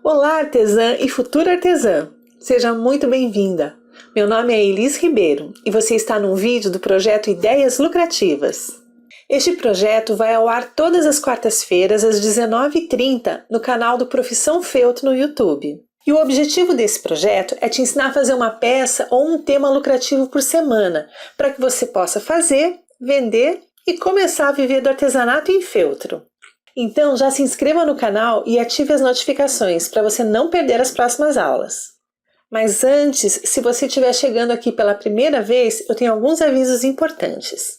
Olá, artesã e futura artesã! Seja muito bem-vinda! Meu nome é Elis Ribeiro e você está num vídeo do projeto Ideias Lucrativas. Este projeto vai ao ar todas as quartas-feiras às 19h30 no canal do Profissão Feltro no YouTube. E o objetivo desse projeto é te ensinar a fazer uma peça ou um tema lucrativo por semana, para que você possa fazer, vender e começar a viver do artesanato em feltro. Então já se inscreva no canal e ative as notificações para você não perder as próximas aulas. Mas antes, se você estiver chegando aqui pela primeira vez, eu tenho alguns avisos importantes.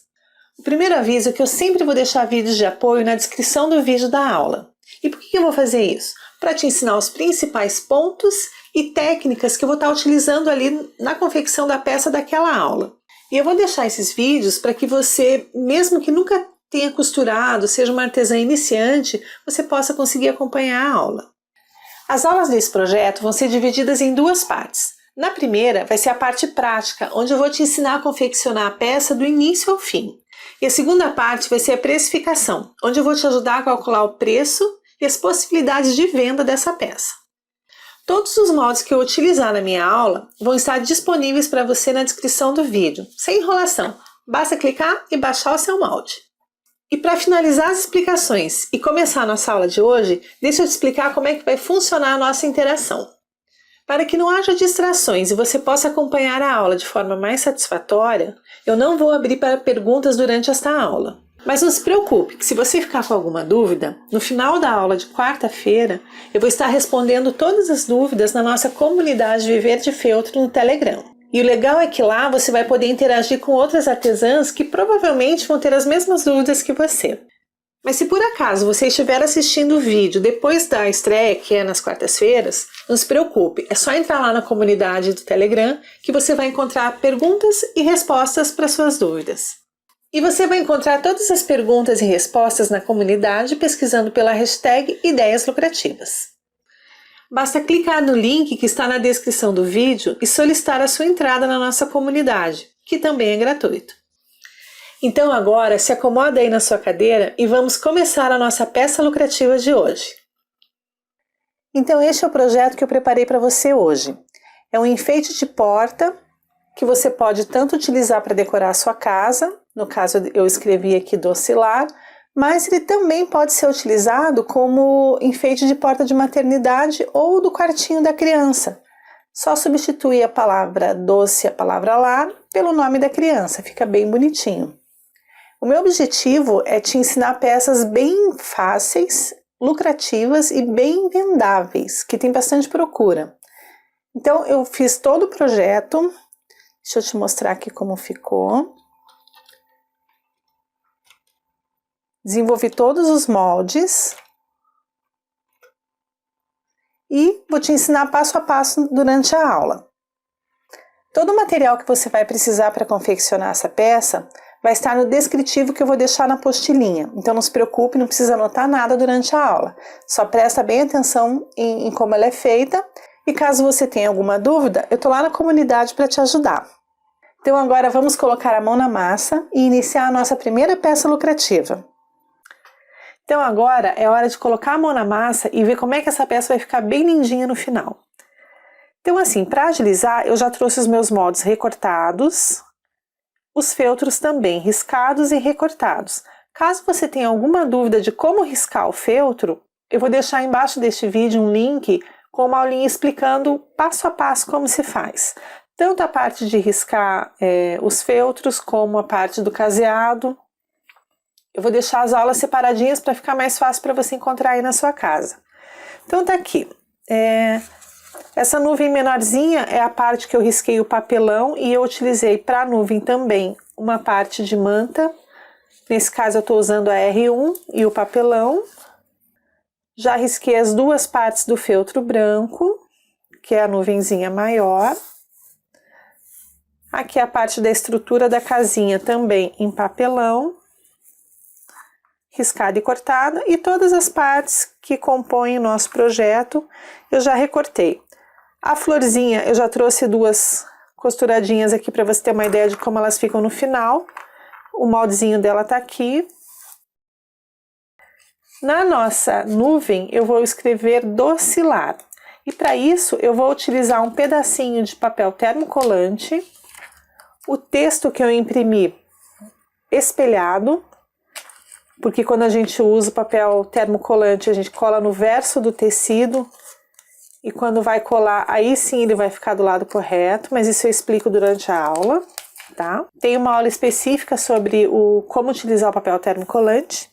O primeiro aviso é que eu sempre vou deixar vídeos de apoio na descrição do vídeo da aula. E por que eu vou fazer isso? Para te ensinar os principais pontos e técnicas que eu vou estar utilizando ali na confecção da peça daquela aula. E eu vou deixar esses vídeos para que você, mesmo que nunca tenha costurado, seja uma artesã iniciante, você possa conseguir acompanhar a aula. As aulas desse projeto vão ser divididas em duas partes. Na primeira vai ser a parte prática, onde eu vou te ensinar a confeccionar a peça do início ao fim. E a segunda parte vai ser a precificação, onde eu vou te ajudar a calcular o preço e as possibilidades de venda dessa peça. Todos os moldes que eu utilizar na minha aula vão estar disponíveis para você na descrição do vídeo, sem enrolação. Basta clicar e baixar o seu molde. E para finalizar as explicações e começar a nossa aula de hoje, deixa eu te explicar como é que vai funcionar a nossa interação. Para que não haja distrações e você possa acompanhar a aula de forma mais satisfatória, eu não vou abrir para perguntas durante esta aula. Mas não se preocupe, que se você ficar com alguma dúvida, no final da aula de quarta-feira, eu vou estar respondendo todas as dúvidas na nossa comunidade Viver de Feltro no Telegram. E o legal é que lá você vai poder interagir com outras artesãs que provavelmente vão ter as mesmas dúvidas que você. Mas se por acaso você estiver assistindo o vídeo depois da estreia, que é nas quartas-feiras, não se preocupe, é só entrar lá na comunidade do Telegram que você vai encontrar perguntas e respostas para suas dúvidas. E você vai encontrar todas as perguntas e respostas na comunidade pesquisando pela hashtag Ideias Lucrativas. Basta clicar no link que está na descrição do vídeo e solicitar a sua entrada na nossa comunidade, que também é gratuito. Então agora se acomoda aí na sua cadeira e vamos começar a nossa peça lucrativa de hoje. Então este é o projeto que eu preparei para você hoje. É um enfeite de porta que você pode tanto utilizar para decorar a sua casa, no caso eu escrevi aqui docilar, mas ele também pode ser utilizado como enfeite de porta de maternidade ou do quartinho da criança. Só substituir a palavra doce, a palavra lar, pelo nome da criança, fica bem bonitinho. O meu objetivo é te ensinar peças bem fáceis, lucrativas e bem vendáveis, que tem bastante procura. Então eu fiz todo o projeto, deixa eu te mostrar aqui como ficou. Desenvolvi todos os moldes e vou te ensinar passo a passo durante a aula. Todo o material que você vai precisar para confeccionar essa peça vai estar no descritivo que eu vou deixar na apostilinha. Então não se preocupe, não precisa anotar nada durante a aula. Só presta bem atenção em como ela é feita e caso você tenha alguma dúvida, eu estou lá na comunidade para te ajudar. Então agora vamos colocar a mão na massa e iniciar a nossa primeira peça lucrativa. Então agora é hora de colocar a mão na massa e ver como é que essa peça vai ficar bem lindinha no final. Então assim, para agilizar, eu já trouxe os meus moldes recortados, os feltros também riscados e recortados. Caso você tenha alguma dúvida de como riscar o feltro, eu vou deixar embaixo deste vídeo um link com uma aulinha explicando passo a passo como se faz. Tanto a parte de riscar os feltros como a parte do caseado. Eu vou deixar as aulas separadinhas para ficar mais fácil para você encontrar aí na sua casa. Então tá aqui. Essa nuvem menorzinha é a parte que eu risquei o papelão e eu utilizei para a nuvem também uma parte de manta. Nesse caso eu estou usando a R1 e o papelão. Já risquei as duas partes do feltro branco, que é a nuvenzinha maior. Aqui a parte da estrutura da casinha também em papelão. Riscada e cortada, e todas as partes que compõem o nosso projeto eu já recortei. A florzinha eu já trouxe duas costuradinhas aqui para você ter uma ideia de como elas ficam no final. O moldezinho dela tá aqui. Na nossa nuvem eu vou escrever docilar. E para isso eu vou utilizar um pedacinho de papel termocolante, o texto que eu imprimi espelhado, porque quando a gente usa o papel termocolante a gente cola no verso do tecido e quando vai colar aí sim ele vai ficar do lado correto, mas isso eu explico durante a aula, tá? Tem uma aula específica sobre como utilizar o papel termocolante.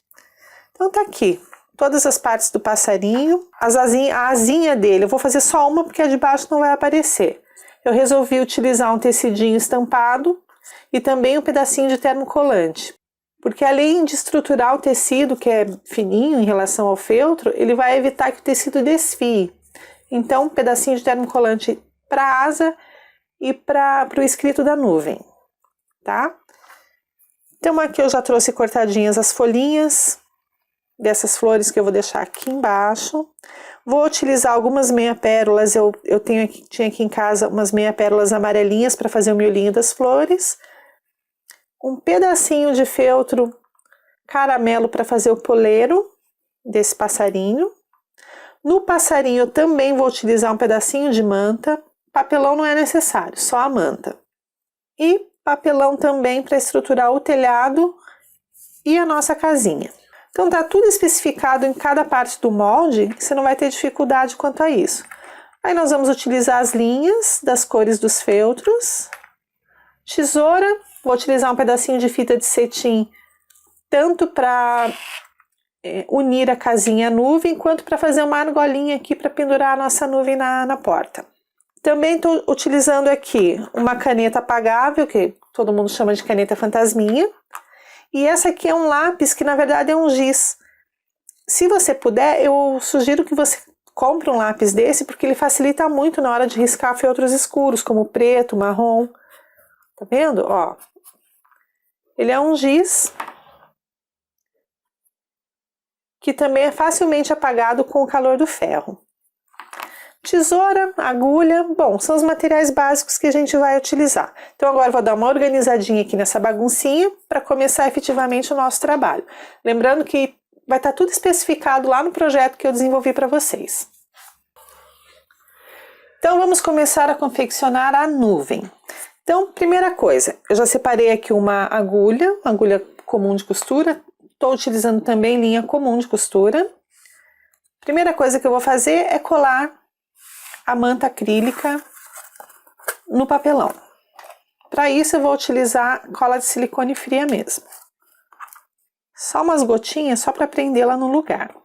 Então tá aqui, todas as partes do passarinho, a asinha dele, eu vou fazer só uma porque a de baixo não vai aparecer. Eu resolvi utilizar um tecidinho estampado e também um pedacinho de termocolante, porque além de estruturar o tecido, que é fininho em relação ao feltro, ele vai evitar que o tecido desfie. Então, um pedacinho de termocolante para a asa e para o escrito da nuvem, tá? Então aqui eu já trouxe cortadinhas as folhinhas dessas flores que eu vou deixar aqui embaixo. Vou utilizar algumas meia-pérolas, eu tinha aqui em casa umas meia-pérolas amarelinhas para fazer o miolinho das flores. Um pedacinho de feltro caramelo para fazer o poleiro desse passarinho. No passarinho eu também vou utilizar um pedacinho de manta. Papelão não é necessário, só a manta. E papelão também para estruturar o telhado e a nossa casinha. Então tá tudo especificado em cada parte do molde, você não vai ter dificuldade quanto a isso. Aí nós vamos utilizar as linhas das cores dos feltros. Tesoura, vou utilizar um pedacinho de fita de cetim, tanto para unir a casinha à nuvem, quanto para fazer uma argolinha aqui para pendurar a nossa nuvem na porta. Também estou utilizando aqui uma caneta apagável, que todo mundo chama de caneta fantasminha. E essa aqui é um lápis que na verdade é um giz. Se você puder, eu sugiro que você compre um lápis desse, porque ele facilita muito na hora de riscar feltros escuros, como preto, marrom. Tá vendo? Ó, ele é um giz que também é facilmente apagado com o calor do ferro. Tesoura, agulha, bom, são os materiais básicos que a gente vai utilizar. Então agora eu vou dar uma organizadinha aqui nessa baguncinha para começar efetivamente o nosso trabalho. Lembrando que vai estar tudo especificado lá no projeto que eu desenvolvi para vocês. Então vamos começar a confeccionar a nuvem. Então, primeira coisa, eu já separei aqui uma agulha comum de costura. Estou utilizando também linha comum de costura. Primeira coisa que eu vou fazer é colar a manta acrílica no papelão. Para isso eu vou utilizar cola de silicone fria mesmo. Só umas gotinhas, só para prendê-la no lugar.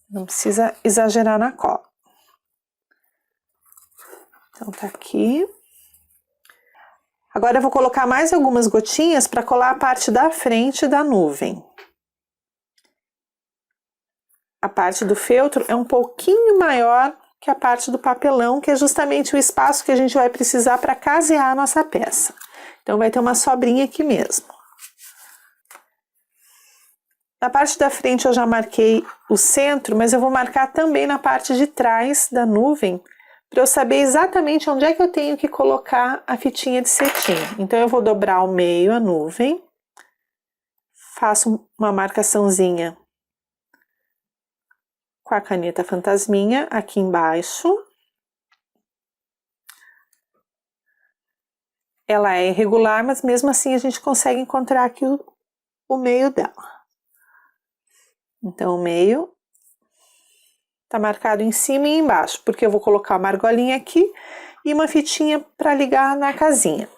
Não precisa exagerar na cola. Então tá aqui. Agora eu vou colocar mais algumas gotinhas para colar a parte da frente da nuvem. A parte do feltro é um pouquinho maior que a parte do papelão, que é justamente o espaço que a gente vai precisar para casear a nossa peça. Então vai ter uma sobrinha aqui mesmo. Na parte da frente eu já marquei o centro, mas eu vou marcar também na parte de trás da nuvem, para eu saber exatamente onde é que eu tenho que colocar a fitinha de cetim. Então eu vou dobrar ao meio a nuvem, faço uma marcaçãozinha com a caneta fantasminha aqui embaixo. Ela é irregular, mas mesmo assim a gente consegue encontrar aqui o meio dela. Então o meio tá marcado em cima e embaixo, porque eu vou colocar uma argolinha aqui e uma fitinha para ligar na casinha.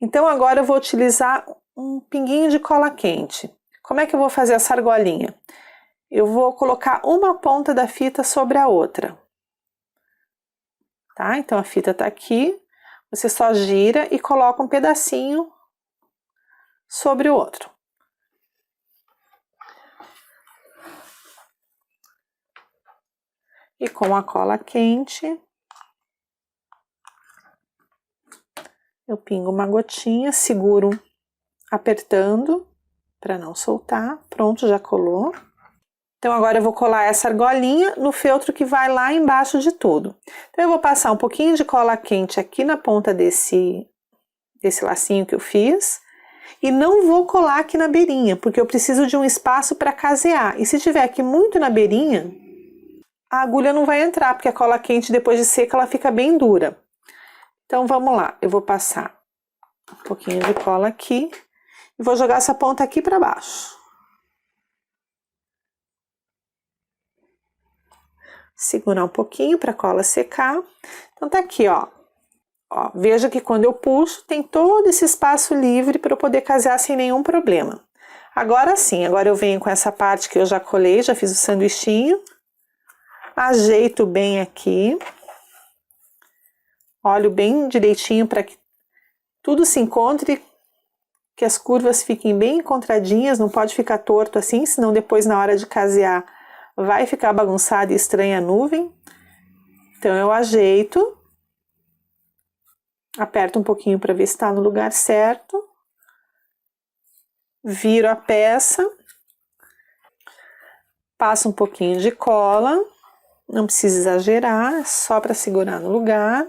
Então agora eu vou utilizar um pinguinho de cola quente. Como é que eu vou fazer essa argolinha? Eu vou colocar uma ponta da fita sobre a outra. Tá? Então a fita tá aqui, você só gira e coloca um pedacinho sobre o outro. E com a cola quente, eu pingo uma gotinha, seguro apertando para não soltar. Pronto, já colou. Então agora eu vou colar essa argolinha no feltro que vai lá embaixo de tudo. Então eu vou passar um pouquinho de cola quente aqui na ponta desse lacinho que eu fiz. E não vou colar aqui na beirinha, porque eu preciso de um espaço para casear. E se tiver aqui muito na beirinha, a agulha não vai entrar, porque a cola quente, depois de seca, ela fica bem dura. Então, vamos lá. Eu vou passar um pouquinho de cola aqui e vou jogar essa ponta aqui para baixo. Segurar um pouquinho para a cola secar. Então, tá aqui, ó. Veja que quando eu puxo, tem todo esse espaço livre para eu poder casear sem nenhum problema. Agora sim, agora eu venho com essa parte que eu já colei, já fiz o sanduichinho. Ajeito bem aqui. Olho bem direitinho para que tudo se encontre, que as curvas fiquem bem encontradinhas, não pode ficar torto assim, senão depois na hora de casear vai ficar bagunçada e estranha a nuvem. Então eu ajeito. Aperto um pouquinho para ver se está no lugar certo. Viro a peça. Passo um pouquinho de cola. Não precisa exagerar, é só para segurar no lugar.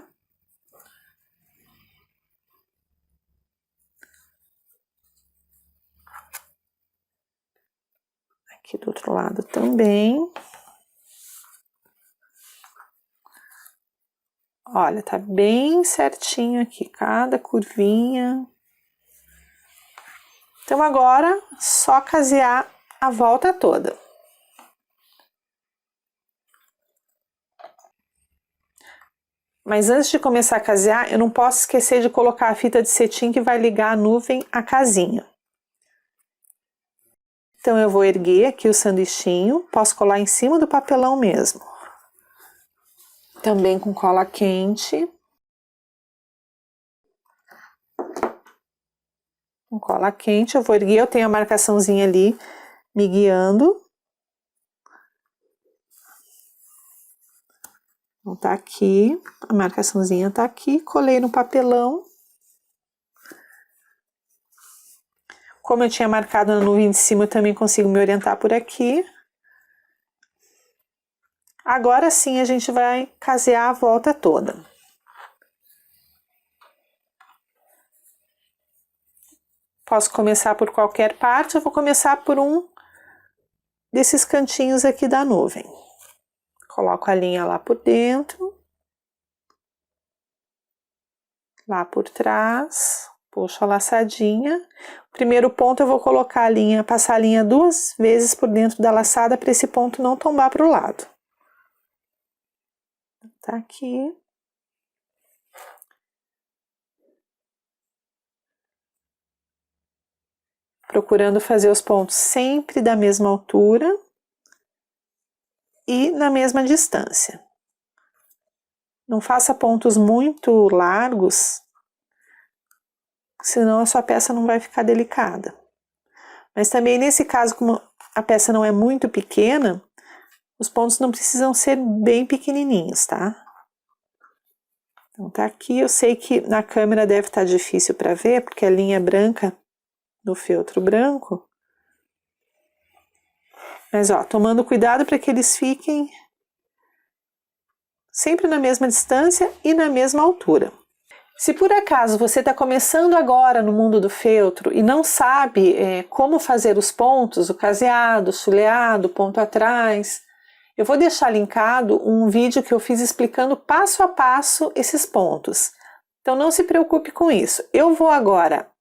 Aqui do outro lado também. Olha, tá bem certinho aqui, cada curvinha. Então agora, só casear a volta toda. Mas antes de começar a casear, eu não posso esquecer de colocar a fita de cetim que vai ligar a nuvem à casinha. Então eu vou erguer aqui o sanduichinho, posso colar em cima do papelão mesmo. Também com cola quente. Com cola quente eu vou erguer, eu tenho a marcaçãozinha ali me guiando. Então tá aqui, a marcaçãozinha tá aqui, colei no papelão. Como eu tinha marcado na nuvem de cima, eu também consigo me orientar por aqui. Agora sim a gente vai casear a volta toda. Posso começar por qualquer parte, eu vou começar por um desses cantinhos aqui da nuvem. Coloco a linha lá por dentro. Lá por trás. Puxo a laçadinha. Primeiro ponto eu vou colocar a linha, passar a linha 2 vezes por dentro da laçada para esse ponto não tombar para o lado. Tá aqui. Procurando fazer os pontos sempre da mesma altura e na mesma distância. Não faça pontos muito largos, senão a sua peça não vai ficar delicada. Mas também nesse caso, como a peça não é muito pequena, os pontos não precisam ser bem pequenininhos, tá? Então tá aqui, eu sei que na câmera deve estar difícil para ver, porque a linha é branca no feltro branco. Mas ó, tomando cuidado para que eles fiquem sempre na mesma distância e na mesma altura. Se por acaso você está começando agora no mundo do feltro e não sabe como fazer os pontos, o caseado, o chuleado, ponto atrás, eu vou deixar linkado um vídeo que eu fiz explicando passo a passo esses pontos. Então não se preocupe com isso. Eu vou agora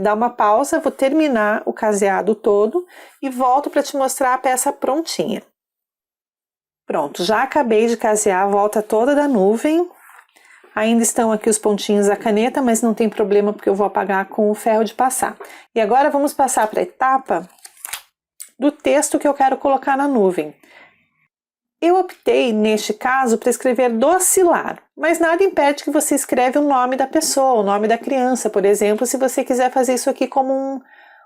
dar uma pausa, vou terminar o caseado todo e volto para te mostrar a peça prontinha. Pronto, já acabei de casear a volta toda da nuvem. Ainda estão aqui os pontinhos da caneta, mas não tem problema porque eu vou apagar com o ferro de passar. E agora vamos passar para a etapa do texto que eu quero colocar na nuvem. Eu optei, neste caso, para escrever docilar, mas nada impede que você escreva o nome da pessoa, o nome da criança, por exemplo, se você quiser fazer isso aqui como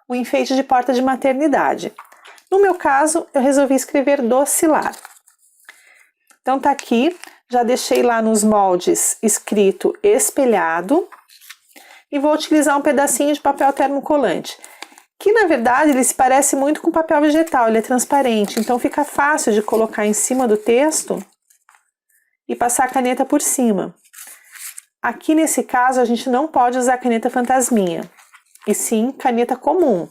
um enfeite de porta de maternidade. No meu caso, eu resolvi escrever docilar. Então tá aqui, já deixei lá nos moldes escrito espelhado e vou utilizar um pedacinho de papel termocolante, que na verdade ele se parece muito com papel vegetal, ele é transparente, então fica fácil de colocar em cima do texto e passar a caneta por cima. Aqui nesse caso a gente não pode usar caneta fantasminha, e sim caneta comum,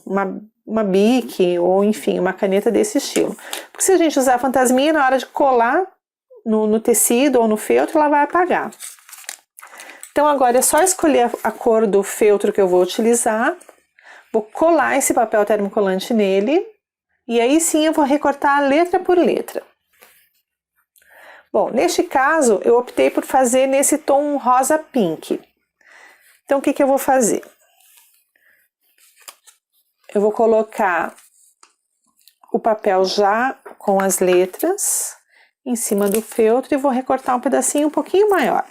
uma Bic ou enfim, uma caneta desse estilo. Porque se a gente usar fantasminha, na hora de colar, no tecido ou no feltro, ela vai apagar. Então agora é só escolher a cor do feltro que eu vou utilizar, vou colar esse papel termocolante nele, e aí sim eu vou recortar letra por letra. Bom, neste caso eu optei por fazer nesse tom rosa pink. Então o que eu vou fazer? Eu vou colocar o papel já com as letras em cima do feltro e vou recortar um pedacinho um pouquinho maior.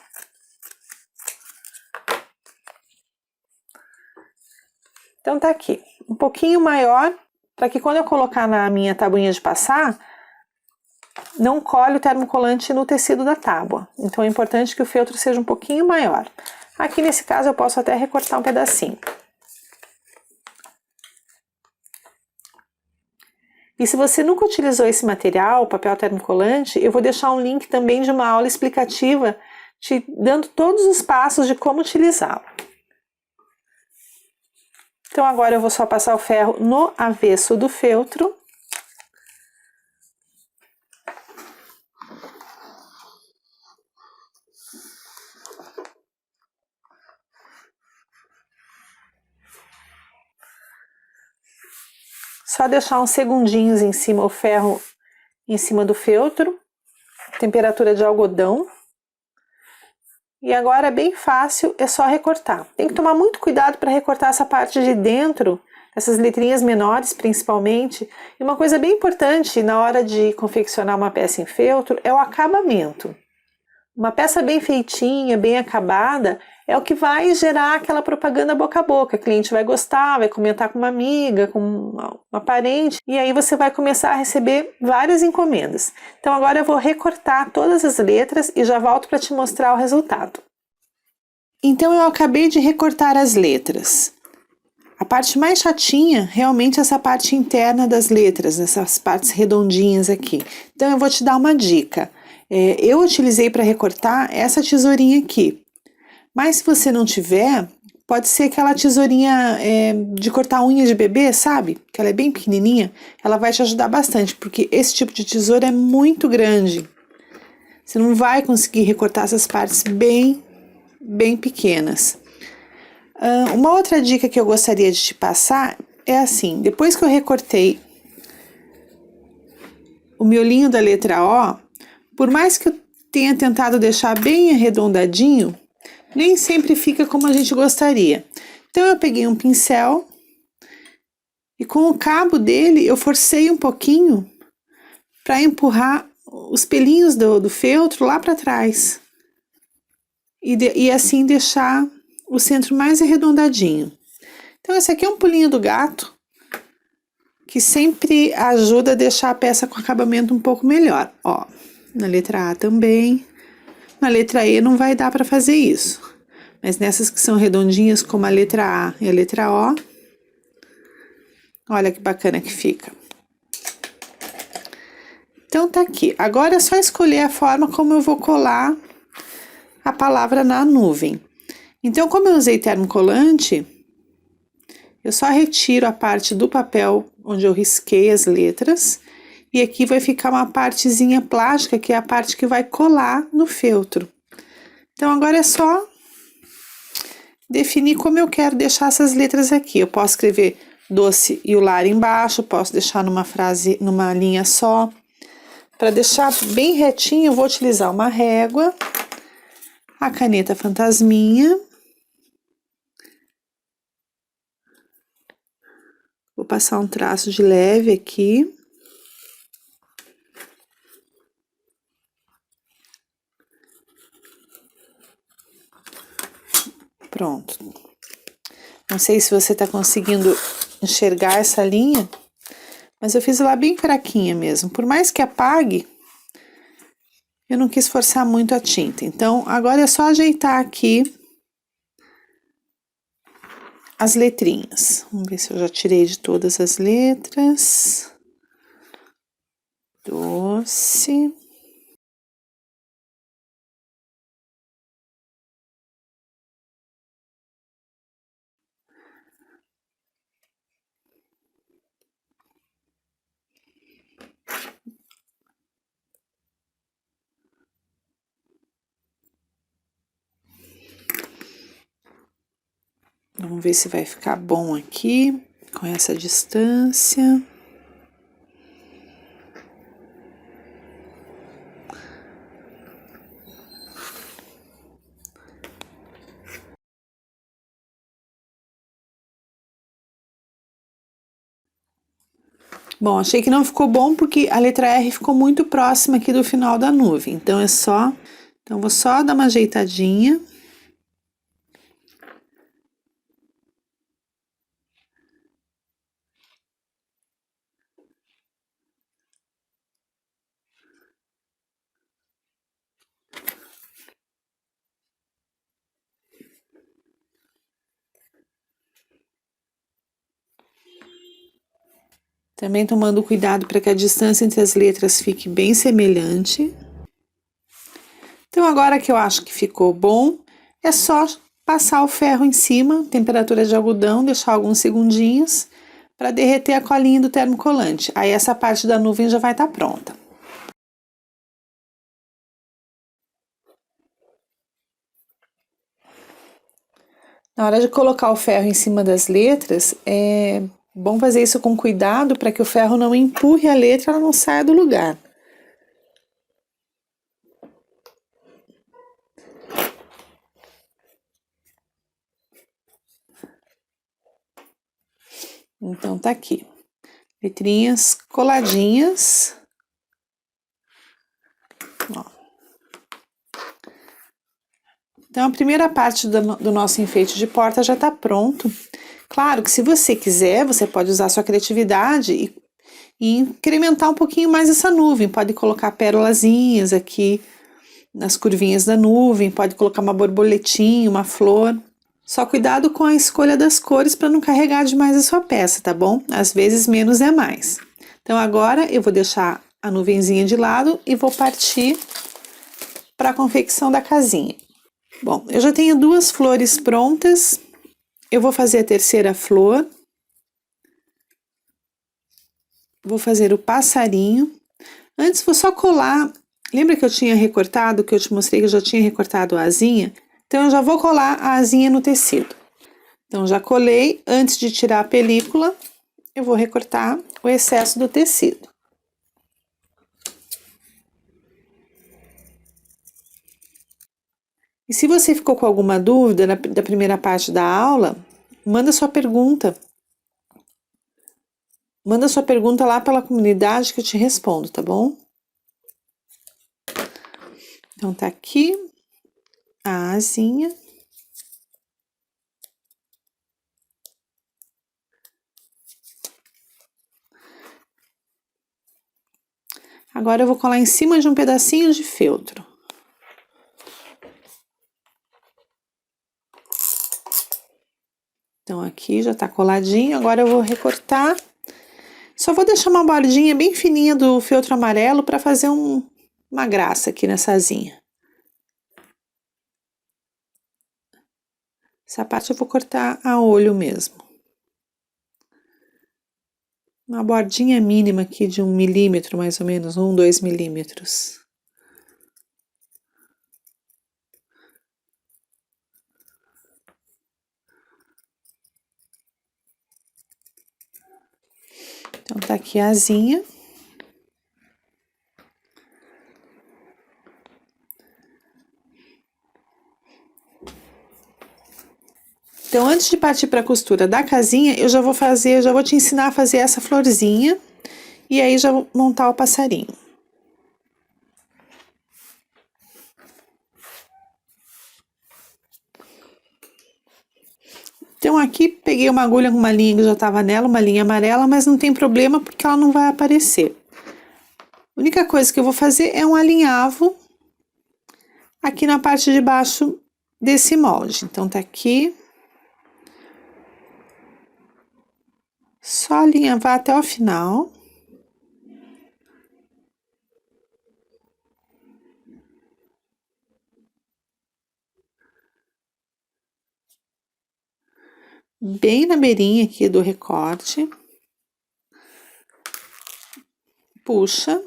Então tá aqui, um pouquinho maior, para que quando eu colocar na minha tabuinha de passar, não colhe o termocolante no tecido da tábua. Então é importante que o feltro seja um pouquinho maior. Aqui nesse caso eu posso até recortar um pedacinho. E se você nunca utilizou esse material, papel termocolante, eu vou deixar um link também de uma aula explicativa te dando todos os passos de como utilizá-lo. Então agora eu vou só passar o ferro no avesso do feltro. Só deixar uns segundinhos em cima, o ferro em cima do feltro, temperatura de algodão. E agora é bem fácil, é só recortar. Tem que tomar muito cuidado para recortar essa parte de dentro, essas letrinhas menores principalmente. E uma coisa bem importante na hora de confeccionar uma peça em feltro é o acabamento. Uma peça bem feitinha, bem acabada, é o que vai gerar aquela propaganda boca a boca. O cliente vai gostar, vai comentar com uma amiga, com uma parente, e aí você vai começar a receber várias encomendas. Então agora eu vou recortar todas as letras e já volto para te mostrar o resultado. Então eu acabei de recortar as letras. A parte mais chatinha, realmente, é essa parte interna das letras, essas partes redondinhas aqui. Então eu vou te dar uma dica. Eu utilizei para recortar essa tesourinha aqui. Mas se você não tiver, pode ser aquela tesourinha de cortar unha de bebê, sabe? Que ela é bem pequenininha. Ela vai te ajudar bastante, porque esse tipo de tesoura é muito grande. Você não vai conseguir recortar essas partes bem pequenas. Uma outra dica que eu gostaria de te passar é assim, depois que eu recortei o miolinho da letra O, por mais que eu tenha tentado deixar bem arredondadinho, nem sempre fica como a gente gostaria. Então eu peguei um pincel e com o cabo dele eu forcei um pouquinho para empurrar os pelinhos do feltro lá para trás. E assim deixar o centro mais arredondadinho. Então esse aqui é um pulinho do gato, que sempre ajuda a deixar a peça com acabamento um pouco melhor. Ó, na letra A também. Na letra E não vai dar para fazer isso. Mas nessas que são redondinhas, como a letra A e a letra O, olha que bacana que fica. Então tá aqui. Agora é só escolher a forma como eu vou colar a palavra na nuvem. Então, como eu usei termocolante, eu só retiro a parte do papel onde eu risquei as letras, e aqui vai ficar uma partezinha plástica, que é a parte que vai colar no feltro. Então agora é só definir como eu quero deixar essas letras aqui. Eu posso escrever doce e o lar embaixo, posso deixar numa frase, numa linha só. Para deixar bem retinho, eu vou utilizar uma régua, a caneta fantasminha. Vou passar um traço de leve aqui. Pronto. Não sei se você tá conseguindo enxergar essa linha, mas eu fiz ela bem fraquinha mesmo. Por mais que apague, eu não quis forçar muito a tinta. Então, agora é só ajeitar aqui as letrinhas. Vamos ver se eu já tirei de todas as letras. Doce. Vamos ver se vai ficar bom aqui, com essa distância. Bom, achei que não ficou bom porque a letra R ficou muito próxima aqui do final da nuvem. Então, vou só dar uma ajeitadinha. Também tomando cuidado para que a distância entre as letras fique bem semelhante. Então, agora que eu acho que ficou bom, é só passar o ferro em cima, temperatura de algodão, deixar alguns segundinhos para derreter a colinha do termocolante. Aí essa parte da nuvem já vai estar pronta. Na hora de colocar o ferro em cima das letras, é bom fazer isso com cuidado para que o ferro não empurre a letra e ela não saia do lugar. Então tá aqui, letrinhas coladinhas. Ó. Então a primeira parte do nosso enfeite de porta já tá pronto. Claro que se você quiser, você pode usar sua criatividade e incrementar um pouquinho mais essa nuvem. Pode colocar pérolazinhas aqui nas curvinhas da nuvem, pode colocar uma borboletinha, uma flor. Só cuidado com a escolha das cores para não carregar demais a sua peça, tá bom? Às vezes menos é mais. Então agora eu vou deixar a nuvenzinha de lado e vou partir para a confecção da casinha. Bom, eu já tenho 2 flores prontas. Eu vou fazer a terceira flor. Vou fazer o passarinho. Antes vou só colar. Lembra que eu tinha recortado, que eu te mostrei que eu já tinha recortado a asinha? Então eu já vou colar a asinha no tecido. Então já colei, antes de tirar a película, eu vou recortar o excesso do tecido. E se você ficou com alguma dúvida da primeira parte da aula, manda sua pergunta. Manda sua pergunta lá pela comunidade que eu te respondo, tá bom? Então tá aqui a asinha. Agora eu vou colar em cima de um pedacinho de feltro. Então aqui já tá coladinho, agora eu vou recortar. Só vou deixar uma bordinha bem fininha do feltro amarelo para fazer uma graça aqui nessa asinha. Essa parte eu vou cortar a olho mesmo. Uma bordinha mínima aqui de 1 milímetro, mais ou menos, 1, 2 milímetros. Então tá aqui a asinha. Então, antes de partir para a costura da casinha, eu já vou te ensinar a fazer essa florzinha e aí já vou montar o passarinho. Então, aqui peguei uma agulha com uma linha que já estava nela, uma linha amarela, mas não tem problema porque ela não vai aparecer. A única coisa que eu vou fazer é um alinhavo aqui na parte de baixo desse molde. Então, tá aqui. Só alinhavar até o final. Bem na beirinha aqui do recorte. Puxa.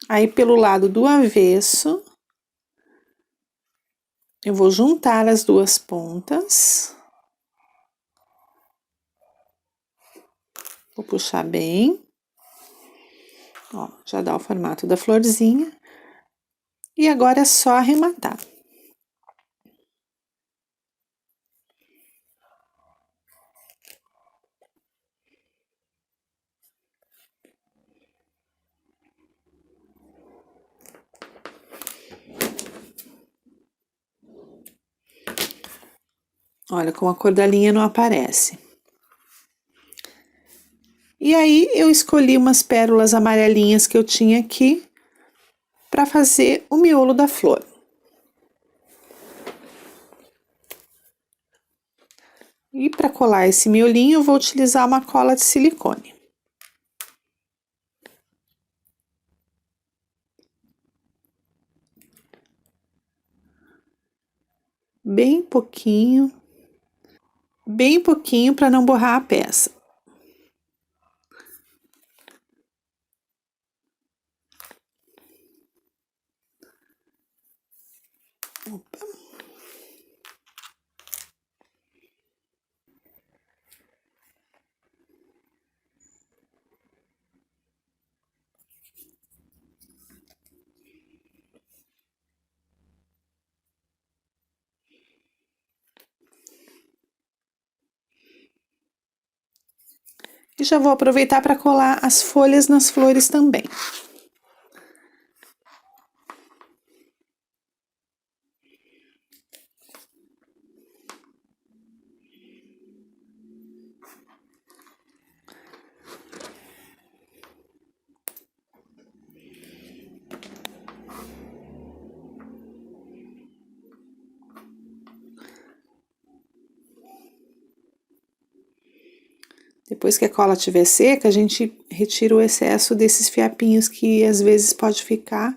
Aí, pelo lado do avesso, eu vou juntar as 2 pontas. Vou puxar bem. Ó, já dá o formato da florzinha. E agora é só arrematar. Olha como a cor da linha não aparece. E aí, eu escolhi umas pérolas amarelinhas que eu tinha aqui para fazer o miolo da flor. E para colar esse miolinho, eu vou utilizar uma cola de silicone. Bem pouquinho para não borrar a peça. Opa. E já vou aproveitar para colar as folhas nas flores também. Depois que a cola estiver seca, a gente retira o excesso desses fiapinhos que às vezes pode ficar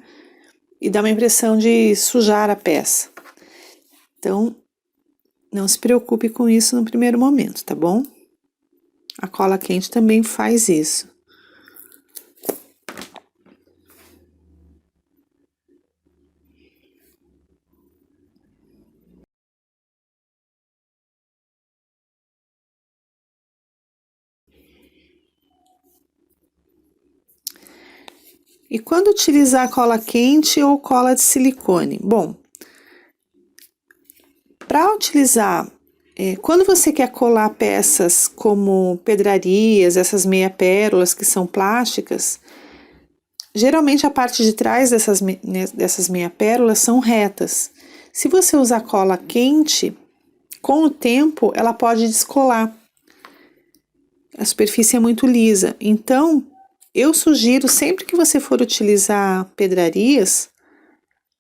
e dá uma impressão de sujar a peça. Então, não se preocupe com isso no primeiro momento, tá bom? A cola quente também faz isso. E quando utilizar cola quente ou cola de silicone? Bom, para utilizar, quando você quer colar peças como pedrarias, essas meia pérolas que são plásticas, geralmente a parte de trás dessas meia pérolas são retas. Se você usar cola quente, com o tempo ela pode descolar. A superfície é muito lisa. Então, eu sugiro sempre que você for utilizar pedrarias,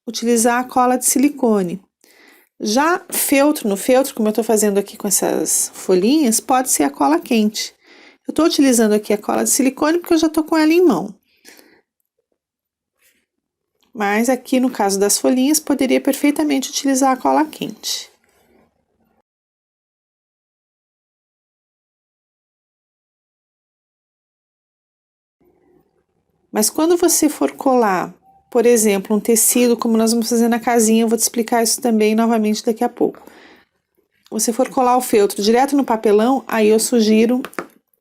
utilizar a cola de silicone. Já no feltro, como eu estou fazendo aqui com essas folhinhas, pode ser a cola quente. Eu estou utilizando aqui a cola de silicone porque eu já estou com ela em mão. Mas aqui no caso das folhinhas, poderia perfeitamente utilizar a cola quente. Mas quando você for colar, por exemplo, um tecido, como nós vamos fazer na casinha, eu vou te explicar isso também novamente daqui a pouco. Você for colar o feltro direto no papelão, aí eu sugiro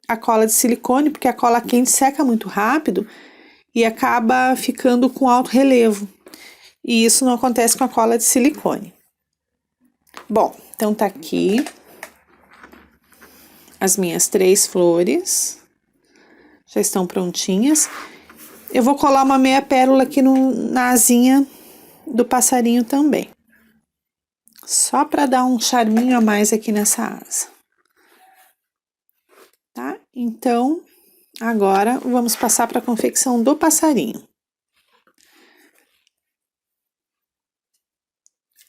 a cola de silicone, porque a cola quente seca muito rápido e acaba ficando com alto relevo. E isso não acontece com a cola de silicone. Bom, então tá aqui as minhas 3 flores. Já estão prontinhas. Eu vou colar uma meia pérola aqui na asinha do passarinho também. Só para dar um charminho a mais aqui nessa asa. Tá? Então, agora vamos passar para a confecção do passarinho.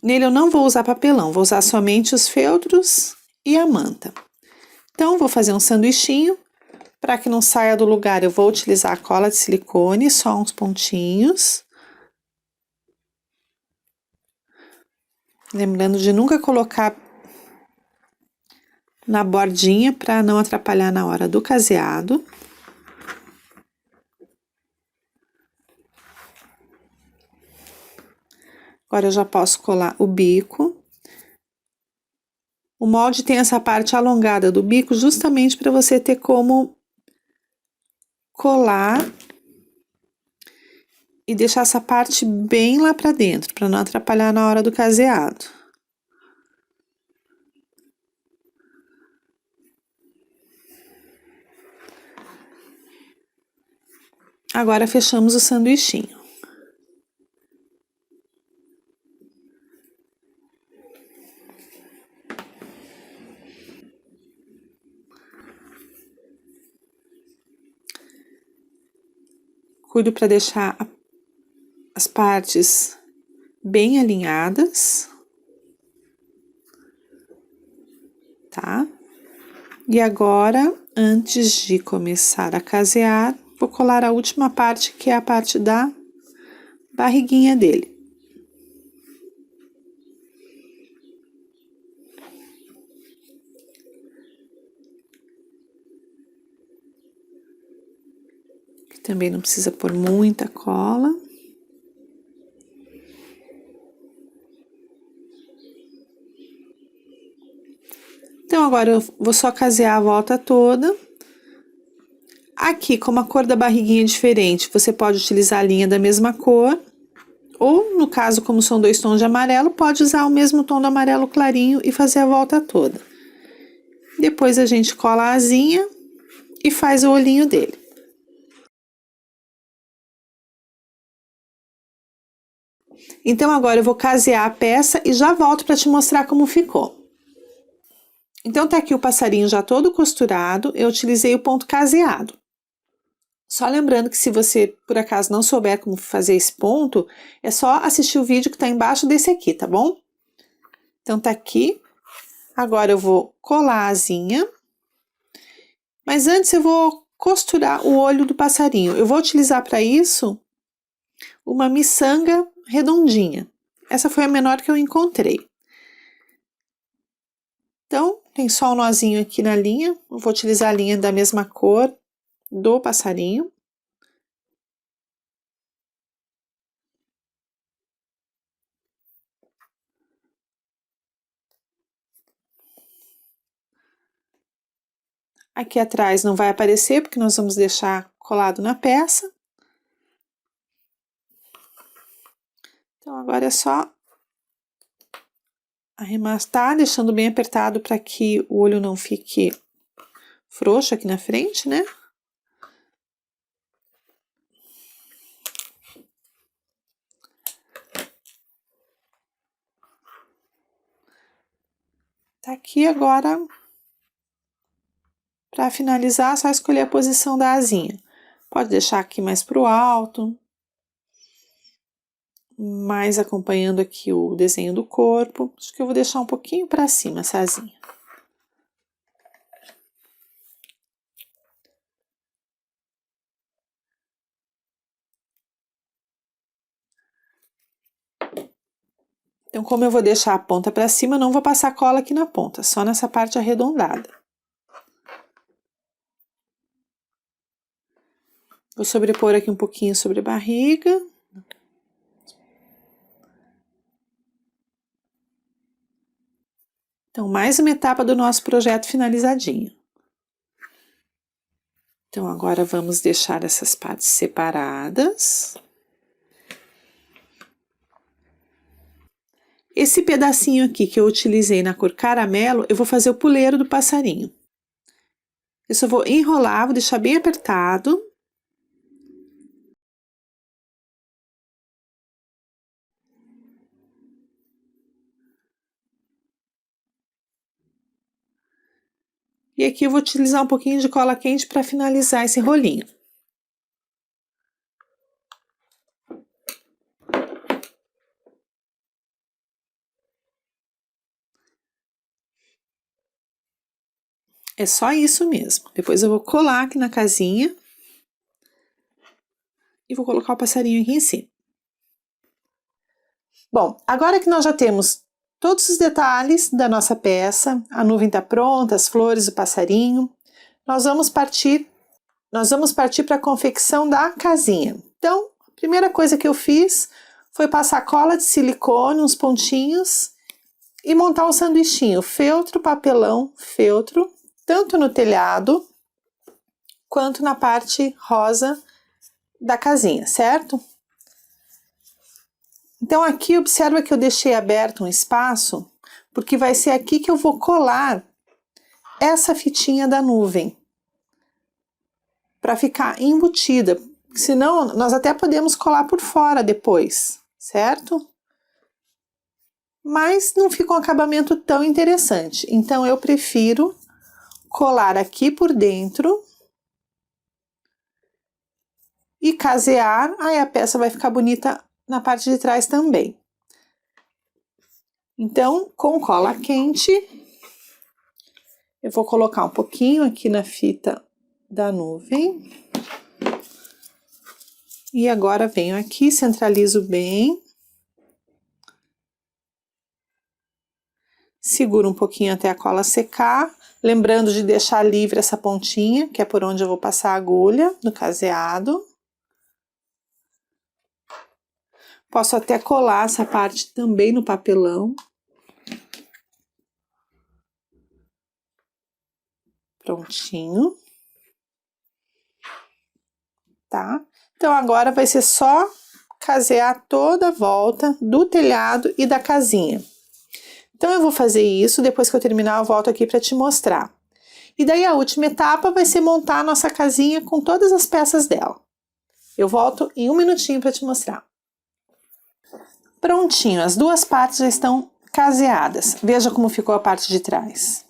Nele eu não vou usar papelão, vou usar somente os feltros e a manta. Então, vou fazer um sanduichinho. Para que não saia do lugar, eu vou utilizar a cola de silicone, só uns pontinhos. Lembrando de nunca colocar na bordinha para não atrapalhar na hora do caseado. Agora eu já posso colar o bico. O molde tem essa parte alongada do bico justamente para você ter como colar e deixar essa parte bem lá pra dentro, pra não atrapalhar na hora do caseado. Agora fechamos o sanduichinho. Cuido para deixar as partes bem alinhadas, tá? E agora, antes de começar a casear, vou colar a última parte, que é a parte da barriguinha dele. Também não precisa pôr muita cola. Então, agora eu vou só casear a volta toda. Aqui, como a cor da barriguinha é diferente, você pode utilizar a linha da mesma cor. Ou, no caso, como são 2 tons de amarelo, pode usar o mesmo tom do amarelo clarinho e fazer a volta toda. Depois a gente cola a asinha e faz o olhinho dele. Então, agora eu vou casear a peça e já volto para te mostrar como ficou. Então, tá aqui o passarinho já todo costurado, eu utilizei o ponto caseado. Só lembrando que se você, por acaso, não souber como fazer esse ponto, é só assistir o vídeo que tá embaixo desse aqui, tá bom? Então, tá aqui. Agora eu vou colar a asinha. Mas antes eu vou costurar o olho do passarinho. Eu vou utilizar para isso uma miçanga redondinha. Essa foi a menor que eu encontrei. Então, tem só um nozinho aqui na linha. Eu vou utilizar a linha da mesma cor do passarinho. Aqui atrás não vai aparecer, porque nós vamos deixar colado na peça. Então, agora é só arrematar, deixando bem apertado para que o olho não fique frouxo aqui na frente, né? Tá aqui agora, para finalizar, é só escolher a posição da asinha. Pode deixar aqui mais para o alto, mais acompanhando aqui o desenho do corpo. Acho que eu vou deixar um pouquinho para cima essa asinha. Então, como eu vou deixar a ponta para cima, eu não vou passar cola aqui na ponta, só nessa parte arredondada. Vou sobrepor aqui um pouquinho sobre a barriga. Então, mais uma etapa do nosso projeto finalizadinho. Então, agora vamos deixar essas partes separadas. Esse pedacinho aqui que eu utilizei na cor caramelo, eu vou fazer o puleiro do passarinho. Eu só vou enrolar, vou deixar bem apertado. E aqui eu vou utilizar um pouquinho de cola quente para finalizar esse rolinho. É só isso mesmo. Depois eu vou colar aqui na casinha. E vou colocar o passarinho aqui em cima. Bom, agora que nós já temos todos os detalhes da nossa peça, a nuvem está pronta, as flores, o passarinho, nós vamos partir para a confecção da casinha. Então, a primeira coisa que eu fiz foi passar cola de silicone, uns pontinhos, e montar um sanduichinho, feltro, papelão, feltro, tanto no telhado quanto na parte rosa da casinha, certo? Então aqui observa que eu deixei aberto um espaço, porque vai ser aqui que eu vou colar essa fitinha da nuvem, para ficar embutida, senão nós até podemos colar por fora depois, certo? Mas não fica um acabamento tão interessante, então eu prefiro colar aqui por dentro e casear, aí a peça vai ficar bonita na parte de trás também. Então, com cola quente, eu vou colocar um pouquinho aqui na fita da nuvem. E agora venho aqui, centralizo bem. Seguro um pouquinho até a cola secar. Lembrando de deixar livre essa pontinha, que é por onde eu vou passar a agulha do caseado. Posso até colar essa parte também no papelão. Prontinho. Tá? Então, agora vai ser só casear toda a volta do telhado e da casinha. Então, eu vou fazer isso, depois que eu terminar eu volto aqui para te mostrar. E daí a última etapa vai ser montar a nossa casinha com todas as peças dela. Eu volto em um minutinho para te mostrar. Prontinho, as duas partes já estão caseadas. Veja como ficou a parte de trás.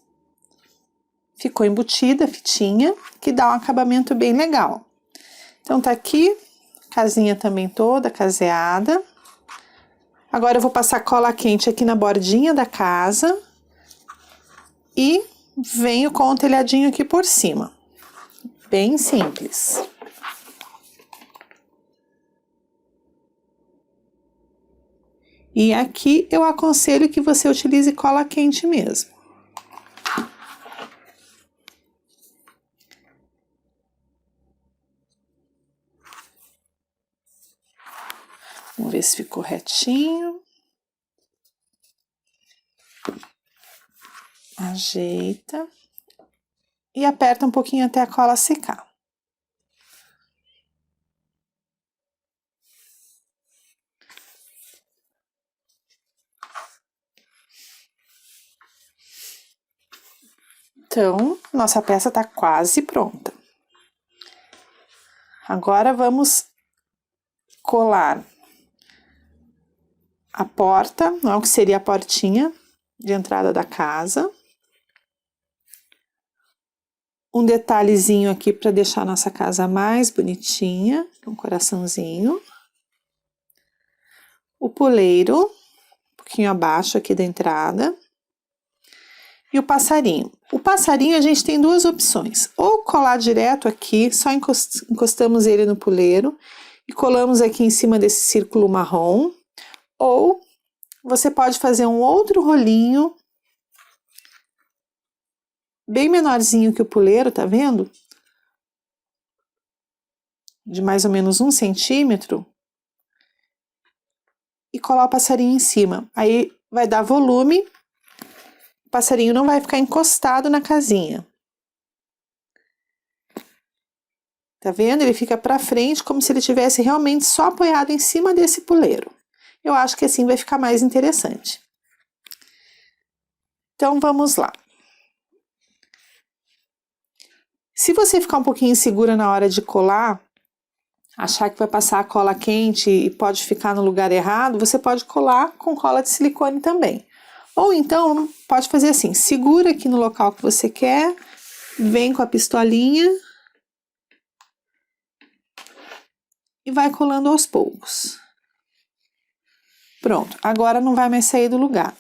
Ficou embutida a fitinha, que dá um acabamento bem legal. Então tá aqui, casinha também toda caseada. Agora eu vou passar cola quente aqui na bordinha da casa e venho com o telhadinho aqui por cima. Bem simples. E aqui eu aconselho que você utilize cola quente mesmo. Vamos ver se ficou retinho. Ajeita. E aperta um pouquinho até a cola secar. Então, nossa peça tá quase pronta. Agora vamos colar a porta, não, que seria a portinha de entrada da casa. Um detalhezinho aqui para deixar a nossa casa mais bonitinha, um coraçãozinho. O puleiro, um pouquinho abaixo aqui da entrada. E o passarinho. O passarinho a gente tem duas opções. Ou colar direto aqui, só encostamos ele no puleiro e colamos aqui em cima desse círculo marrom. Ou você pode fazer um outro rolinho, bem menorzinho que o puleiro, tá vendo? De mais ou menos 1 centímetro. E colar o passarinho em cima. Aí vai dar volume, o passarinho não vai ficar encostado na casinha. Tá vendo? Ele fica pra frente como se ele tivesse realmente só apoiado em cima desse puleiro. Eu acho que assim vai ficar mais interessante. Então vamos lá. Se você ficar um pouquinho insegura na hora de colar, achar que vai passar a cola quente e pode ficar no lugar errado, você pode colar com cola de silicone também. Ou então, pode fazer assim, segura aqui no local que você quer, vem com a pistolinha e vai colando aos poucos. Pronto, agora não vai mais sair do lugar.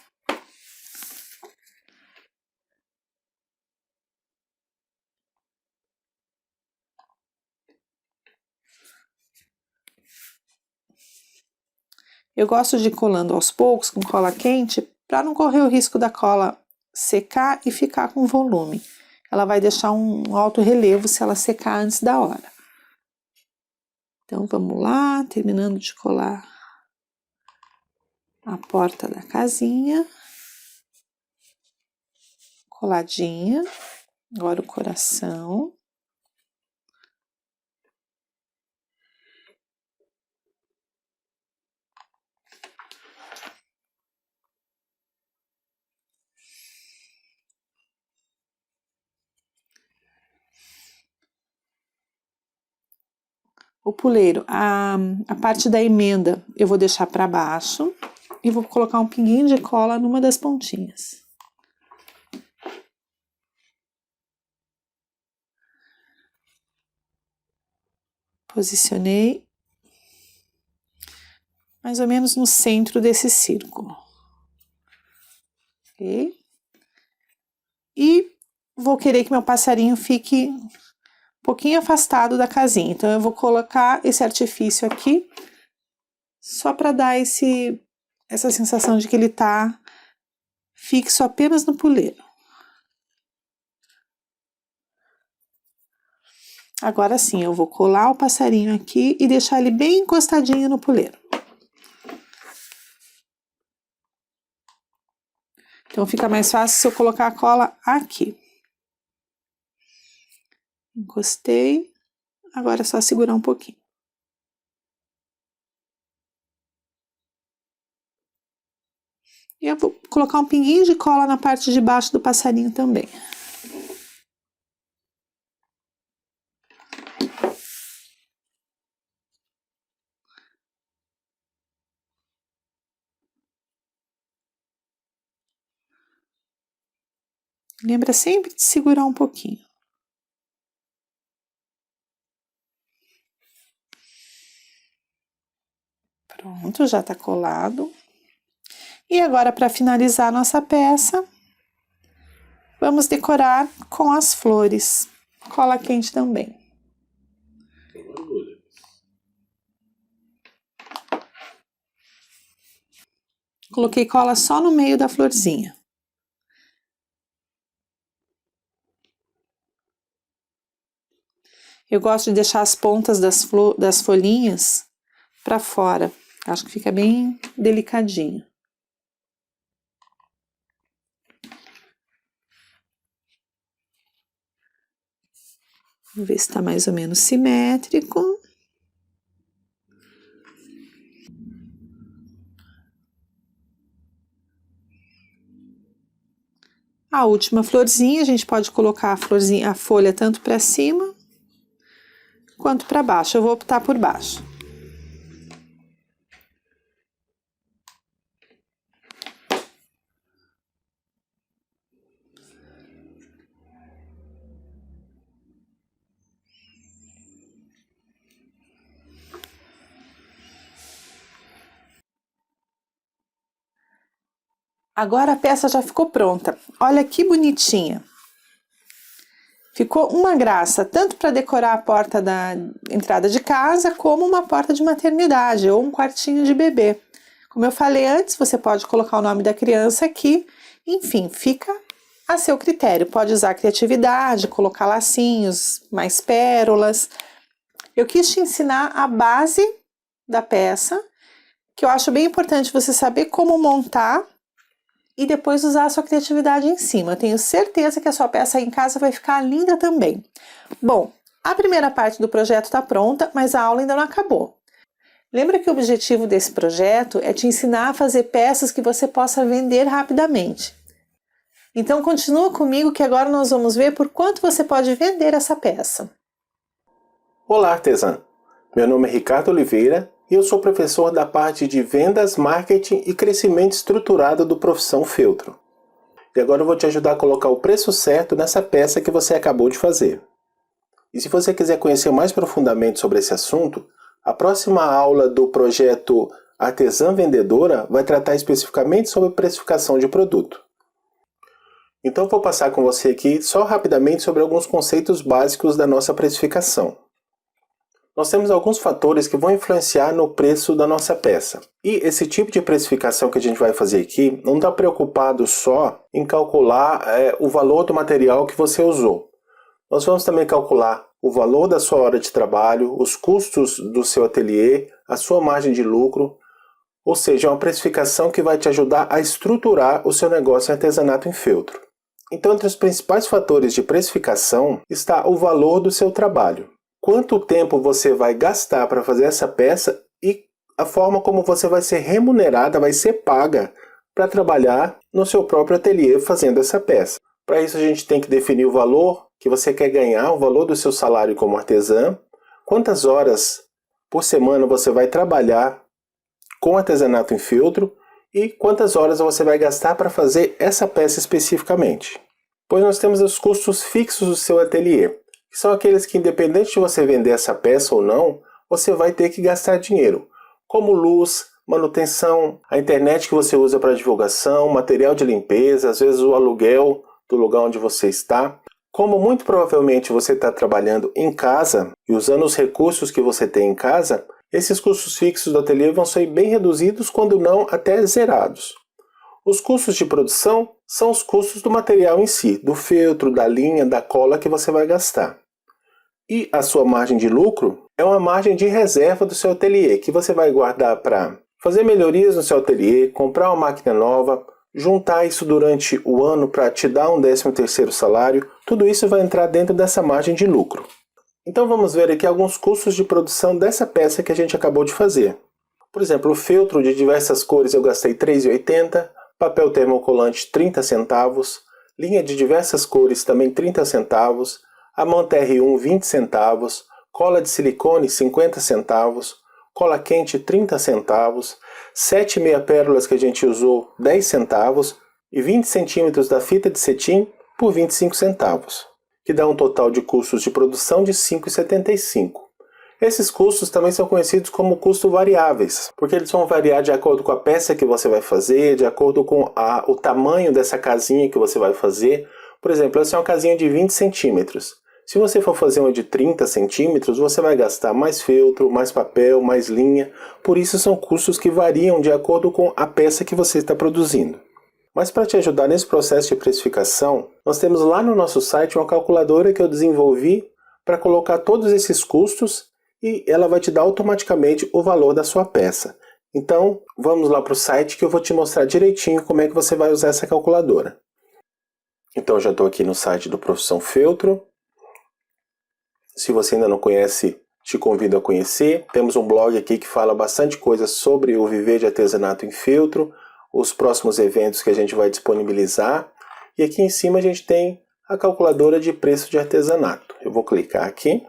Eu gosto de ir colando aos poucos com cola quente para não correr o risco da cola secar e ficar com volume. Ela vai deixar um alto relevo se ela secar antes da hora. Então vamos lá, terminando de colar a porta da casinha. Coladinha. Agora o coração. o puleiro, a parte da emenda eu vou deixar para baixo e vou colocar um pinguinho de cola numa das pontinhas. Posicionei mais ou menos no centro desse círculo. Ok? E vou querer que meu passarinho fique um pouquinho afastado da casinha. Então, eu vou colocar esse artifício aqui só para dar essa sensação de que ele está fixo apenas no puleiro. Agora sim, eu vou colar o passarinho aqui e deixar ele bem encostadinho no puleiro. Então, fica mais fácil se eu colocar a cola aqui. Encostei. Agora é só segurar um pouquinho. E eu vou colocar um pinguinho de cola na parte de baixo do passarinho também. Lembra sempre de segurar um pouquinho. Pronto, já tá colado. E agora, para finalizar a nossa peça, vamos decorar com as flores. Cola quente também. Coloquei cola só no meio da florzinha. Eu gosto de deixar as pontas das folhinhas para fora. Acho que fica bem delicadinho. Vamos ver se está mais ou menos simétrico. A última florzinha, a gente pode colocar a folha tanto para cima quanto para baixo. Eu vou optar por baixo. Agora a peça já ficou pronta. Olha que bonitinha. Ficou uma graça, tanto para decorar a porta da entrada de casa, como uma porta de maternidade ou um quartinho de bebê. Como eu falei antes, você pode colocar o nome da criança aqui. Enfim, fica a seu critério. Pode usar criatividade, colocar lacinhos, mais pérolas. Eu quis te ensinar a base da peça, que eu acho bem importante você saber como montar e depois usar a sua criatividade em cima. Eu tenho certeza que a sua peça aí em casa vai ficar linda também. Bom, a primeira parte do projeto está pronta, mas a aula ainda não acabou. Lembra que o objetivo desse projeto é te ensinar a fazer peças que você possa vender rapidamente. Então continua comigo que agora nós vamos ver por quanto você pode vender essa peça. Olá, artesã! Meu nome é Ricardo Oliveira e eu sou professor da parte de Vendas, Marketing e Crescimento Estruturado do Profissão Feltro. E agora eu vou te ajudar a colocar o preço certo nessa peça que você acabou de fazer. E se você quiser conhecer mais profundamente sobre esse assunto, a próxima aula do projeto Artesã Vendedora vai tratar especificamente sobre precificação de produto. Então eu vou passar com você aqui só rapidamente sobre alguns conceitos básicos da nossa precificação. Nós temos alguns fatores que vão influenciar no preço da nossa peça. E esse tipo de precificação que a gente vai fazer aqui não está preocupado só em calcular o valor do material que você usou. Nós vamos também calcular o valor da sua hora de trabalho, os custos do seu ateliê, a sua margem de lucro, ou seja, é uma precificação que vai te ajudar a estruturar o seu negócio em artesanato em feltro. Então, entre os principais fatores de precificação está o valor do seu trabalho. Quanto tempo você vai gastar para fazer essa peça e a forma como você vai ser remunerada, vai ser paga para trabalhar no seu próprio ateliê fazendo essa peça. Para isso a gente tem que definir o valor que você quer ganhar, o valor do seu salário como artesã, quantas horas por semana você vai trabalhar com artesanato em feltro e quantas horas você vai gastar para fazer essa peça especificamente. Pois nós temos os custos fixos do seu ateliê, que são aqueles que, independente de você vender essa peça ou não, você vai ter que gastar dinheiro, como luz, manutenção, a internet que você usa para divulgação, material de limpeza, às vezes o aluguel do lugar onde você está. Como muito provavelmente você está trabalhando em casa e usando os recursos que você tem em casa, esses custos fixos do ateliê vão ser bem reduzidos, quando não até zerados. Os custos de produção são os custos do material em si, do feltro, da linha, da cola que você vai gastar. E a sua margem de lucro é uma margem de reserva do seu ateliê, que você vai guardar para fazer melhorias no seu ateliê, comprar uma máquina nova, juntar isso durante o ano para te dar um 13º salário. Tudo isso vai entrar dentro dessa margem de lucro. Então vamos ver aqui alguns custos de produção dessa peça que a gente acabou de fazer. Por exemplo, o feltro de diversas cores eu gastei R$ 3,80, papel termocolante 30 centavos, linha de diversas cores também 30 centavos, a manta R1 20 centavos, cola de silicone 50 centavos, cola quente 30 centavos, 7 meia pérolas que a gente usou 10 centavos e 20 centímetros da fita de cetim por 25 centavos, que dá um total de custos de produção de R$ 5,75. Esses custos também são conhecidos como custos variáveis, porque eles vão variar de acordo com a peça que você vai fazer, de acordo com o tamanho dessa casinha que você vai fazer. Por exemplo, essa é uma casinha de 20 centímetros. Se você for fazer uma de 30 centímetros, você vai gastar mais feltro, mais papel, mais linha. Por isso são custos que variam de acordo com a peça que você está produzindo. Mas para te ajudar nesse processo de precificação, nós temos lá no nosso site uma calculadora que eu desenvolvi para colocar todos esses custos e ela vai te dar automaticamente o valor da sua peça. Então, vamos lá para o site que eu vou te mostrar direitinho como é que você vai usar essa calculadora. Então, eu já estou aqui no site do Profissão Feltro. Se você ainda não conhece, te convido a conhecer. Temos um blog aqui que fala bastante coisa sobre o viver de artesanato em feltro, os próximos eventos que a gente vai disponibilizar. E aqui em cima a gente tem a calculadora de preço de artesanato. Eu vou clicar aqui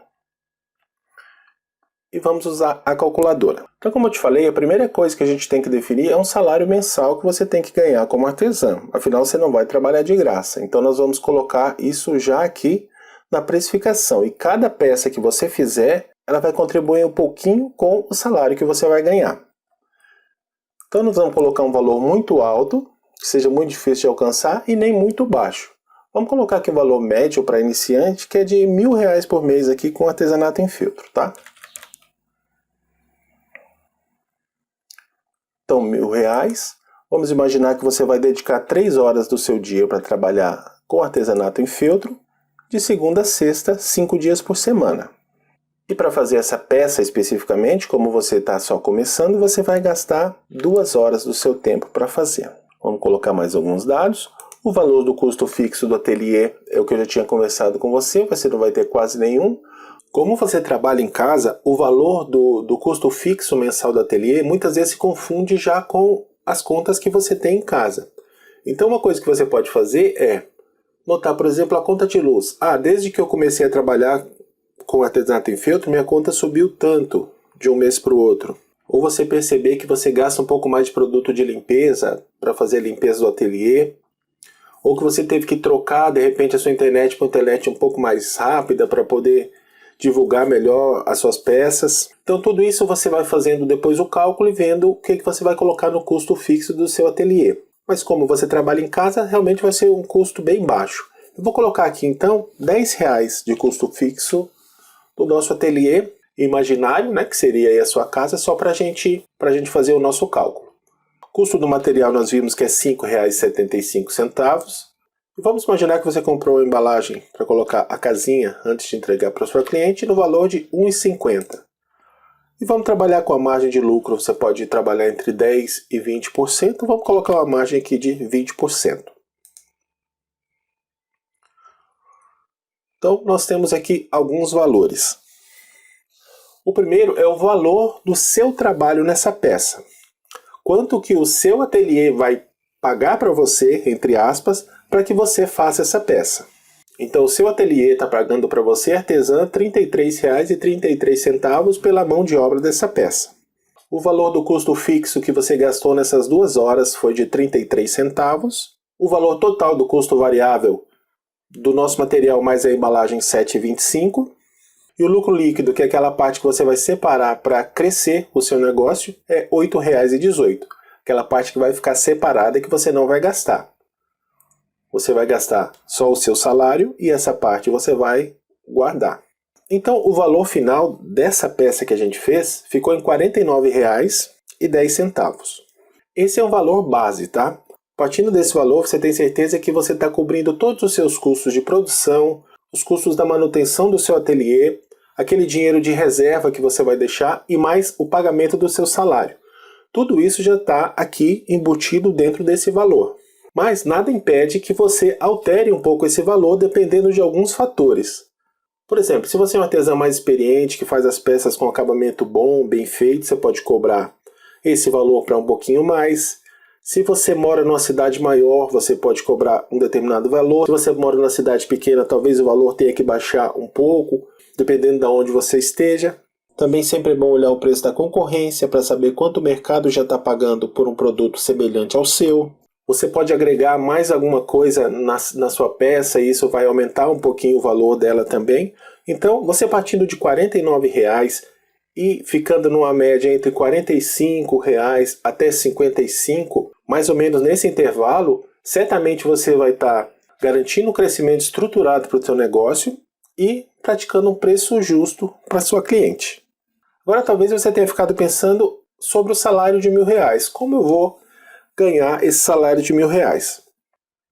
e vamos usar a calculadora. Então, como eu te falei, a primeira coisa que a gente tem que definir é um salário mensal que você tem que ganhar como artesã. Afinal, você não vai trabalhar de graça. Então, nós vamos colocar isso já aqui na precificação. E cada peça que você fizer, ela vai contribuir um pouquinho com o salário que você vai ganhar. Então, nós vamos colocar um valor muito alto, que seja muito difícil de alcançar, e nem muito baixo. Vamos colocar aqui um valor médio para iniciante, que é de R$ 1.000 por mês aqui com artesanato em feltro, tá? Então, R$ 1.000. Vamos imaginar que você vai dedicar 3 horas do seu dia para trabalhar com artesanato em feltro, de segunda a sexta, 5 dias por semana. E para fazer essa peça especificamente, como você está só começando, você vai gastar 2 horas do seu tempo para fazer. Vamos colocar mais alguns dados. O valor do custo fixo do ateliê é o que eu já tinha conversado com você não vai ter quase nenhum. Como você trabalha em casa, o valor do custo fixo mensal do ateliê muitas vezes se confunde já com as contas que você tem em casa. Então uma coisa que você pode fazer é notar, por exemplo, a conta de luz. Desde que eu comecei a trabalhar com artesanato em feltro, minha conta subiu tanto de um mês para o outro. Ou você perceber que você gasta um pouco mais de produto de limpeza para fazer a limpeza do ateliê. Ou que você teve que trocar, de repente, a sua internet para uma internet um pouco mais rápida para poder divulgar melhor as suas peças. Então tudo isso você vai fazendo depois o cálculo e vendo o que você vai colocar no custo fixo do seu ateliê. Mas como você trabalha em casa, realmente vai ser um custo bem baixo. Eu vou colocar aqui então R$10 de custo fixo do nosso ateliê imaginário, né, que seria aí a sua casa, só para a gente fazer o nosso cálculo. O custo do material nós vimos que é R$ 5,75. E vamos imaginar que você comprou uma embalagem para colocar a casinha antes de entregar para o seu cliente no valor de R$ 1,50. E vamos trabalhar com a margem de lucro, você pode trabalhar entre 10% e 20%, vamos colocar uma margem aqui de 20%. Então nós temos aqui alguns valores. O primeiro é o valor do seu trabalho nessa peça. Quanto que o seu ateliê vai pagar para você, entre aspas, para que você faça essa peça. Então o seu ateliê está pagando para você, artesã, R$ 33,33 pela mão de obra dessa peça. O valor do custo fixo que você gastou nessas 2 horas foi de 33 centavos. O valor total do custo variável do nosso material mais a embalagem, R$ 7,25. E o lucro líquido, que é aquela parte que você vai separar para crescer o seu negócio, é R$ 8,18. Aquela parte que vai ficar separada e que você não vai gastar. Você vai gastar só o seu salário e essa parte você vai guardar. Então o valor final dessa peça que a gente fez ficou em R$ 49,10. Esse é um valor base, tá? Partindo desse valor, você tem certeza que você está cobrindo todos os seus custos de produção, os custos da manutenção do seu ateliê, aquele dinheiro de reserva que você vai deixar e mais o pagamento do seu salário. Tudo isso já está aqui embutido dentro desse valor. Mas nada impede que você altere um pouco esse valor dependendo de alguns fatores. Por exemplo, se você é um artesão mais experiente, que faz as peças com acabamento bom, bem feito, você pode cobrar esse valor para um pouquinho mais. Se você mora numa cidade maior, você pode cobrar um determinado valor. Se você mora numa cidade pequena, talvez o valor tenha que baixar um pouco, dependendo de onde você esteja. Também sempre é bom olhar o preço da concorrência para saber quanto o mercado já está pagando por um produto semelhante ao seu. Você pode agregar mais alguma coisa na sua peça e isso vai aumentar um pouquinho o valor dela também. Então, você partindo de R$ 49,00 e ficando numa média entre R$ 45,00 até R$ 55,00, mais ou menos nesse intervalo, certamente você vai estar garantindo um crescimento estruturado para o seu negócio e praticando um preço justo para sua cliente. Agora, talvez você tenha ficado pensando sobre o salário de R$ 1.000. Como eu vou ganhar esse salário de R$ 1.000?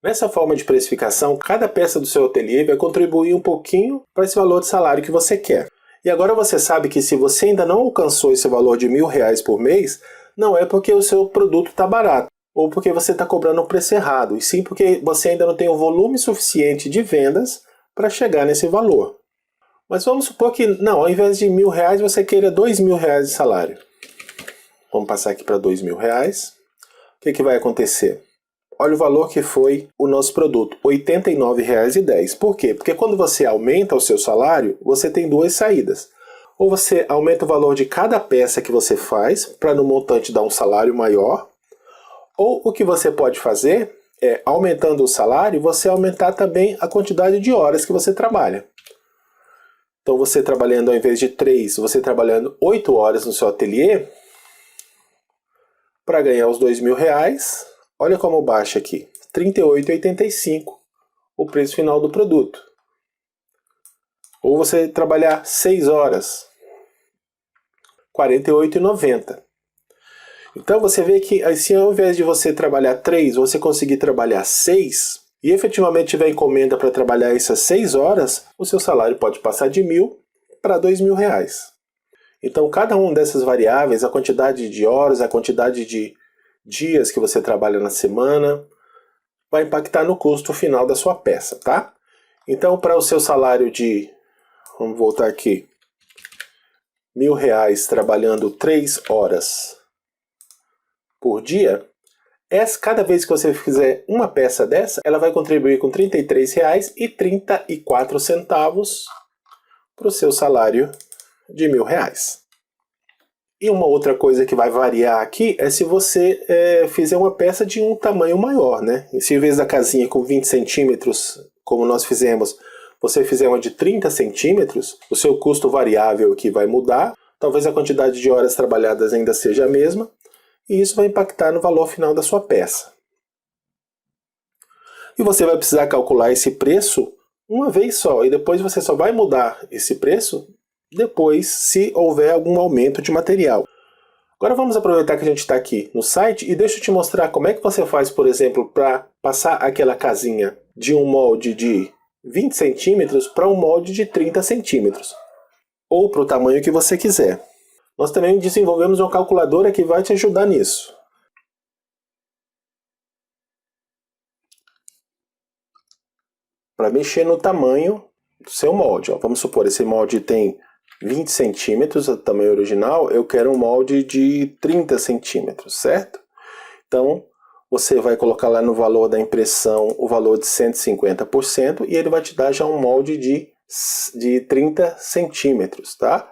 Nessa forma de precificação, cada peça do seu ateliê vai contribuir um pouquinho para esse valor de salário que você quer. E agora você sabe que se você ainda não alcançou esse valor de R$ 1.000 por mês, não é porque o seu produto está barato, ou porque você está cobrando um preço errado, e sim porque você ainda não tem o volume suficiente de vendas para chegar nesse valor. Mas vamos supor que, não, ao invés de R$ 1.000, você queira R$ 2.000 de salário. Vamos passar aqui para R$ 2.000. O que vai acontecer? Olha o valor que foi o nosso produto, R$ 89,10. Por quê? Porque quando você aumenta o seu salário, você tem duas saídas. Ou você aumenta o valor de cada peça que você faz, para no montante dar um salário maior. Ou o que você pode fazer é, aumentando o salário, você aumentar também a quantidade de horas que você trabalha. Então você trabalhando ao invés de 3, você trabalhando 8 horas no seu ateliê, para ganhar os R$ 2.000, olha como baixa aqui, R$ 38,85 o preço final do produto. Ou você trabalhar 6 horas, R$ 48,90. Então você vê que assim, ao invés de você trabalhar 3, você conseguir trabalhar 6, e efetivamente tiver encomenda para trabalhar essas 6 horas, o seu salário pode passar de R$ 1.000 para R$ 2.000. Então, cada uma dessas variáveis, a quantidade de horas, a quantidade de dias que você trabalha na semana, vai impactar no custo final da sua peça, tá? Então, para o seu salário de, vamos voltar aqui, R$ 1.000 trabalhando 3 horas por dia, cada vez que você fizer uma peça dessa, ela vai contribuir com R$ 33,34 para o seu salário de R$ 1.000. E uma outra coisa que vai variar aqui é se você fizer uma peça de um tamanho maior, né? E se em vez da casinha com 20 centímetros, como nós fizemos, você fizer uma de 30 centímetros, o seu custo variável aqui vai mudar, talvez a quantidade de horas trabalhadas ainda seja a mesma, e isso vai impactar no valor final da sua peça. E você vai precisar calcular esse preço uma vez só, e depois você só vai mudar esse preço depois se houver algum aumento de material. Agora vamos aproveitar que a gente está aqui no site e deixa eu te mostrar como é que você faz, por exemplo, para passar aquela casinha de um molde de 20 centímetros para um molde de 30 centímetros, ou para o tamanho que você quiser. Nós também desenvolvemos uma calculadora que vai te ajudar nisso. Para mexer no tamanho do seu molde. Ó. Vamos supor, esse molde tem 20 centímetros, o tamanho original, eu quero um molde de 30 centímetros, certo? Então, você vai colocar lá no valor da impressão o valor de 150% e ele vai te dar já um molde de 30 centímetros, tá?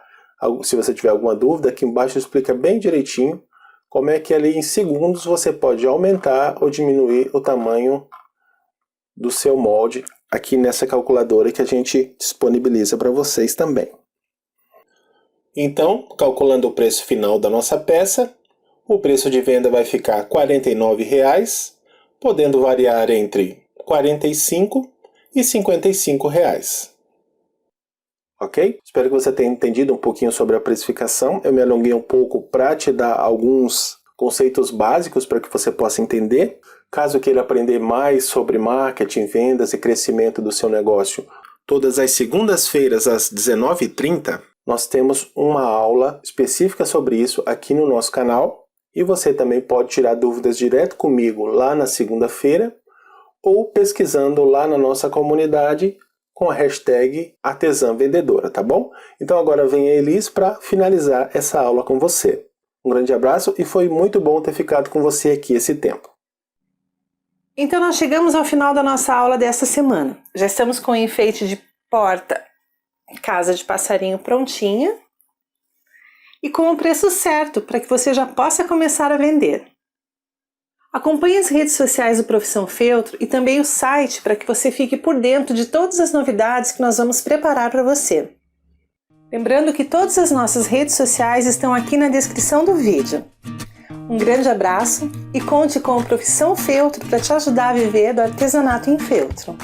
Se você tiver alguma dúvida, aqui embaixo explica bem direitinho como é que ali em segundos você pode aumentar ou diminuir o tamanho do seu molde aqui nessa calculadora que a gente disponibiliza para vocês também. Então, calculando o preço final da nossa peça, o preço de venda vai ficar R$ 49,00, podendo variar entre R$ 45 e R$ 55. Ok? Espero que você tenha entendido um pouquinho sobre a precificação. Eu me alonguei um pouco para te dar alguns conceitos básicos para que você possa entender. Caso queira aprender mais sobre marketing, vendas e crescimento do seu negócio, todas as segundas-feiras às 19h30, nós temos uma aula específica sobre isso aqui no nosso canal. E você também pode tirar dúvidas direto comigo lá na segunda-feira ou pesquisando lá na nossa comunidade com a hashtag Artesã Vendedora, tá bom? Então agora vem a Elis para finalizar essa aula com você. Um grande abraço e foi muito bom ter ficado com você aqui esse tempo. Então nós chegamos ao final da nossa aula desta semana. Já estamos com o enfeite de porta, casa de passarinho prontinha. E com o preço certo para que você já possa começar a vender. Acompanhe as redes sociais do Profissão Feltro e também o site para que você fique por dentro de todas as novidades que nós vamos preparar para você. Lembrando que todas as nossas redes sociais estão aqui na descrição do vídeo. Um grande abraço e conte com o Profissão Feltro para te ajudar a viver do artesanato em feltro.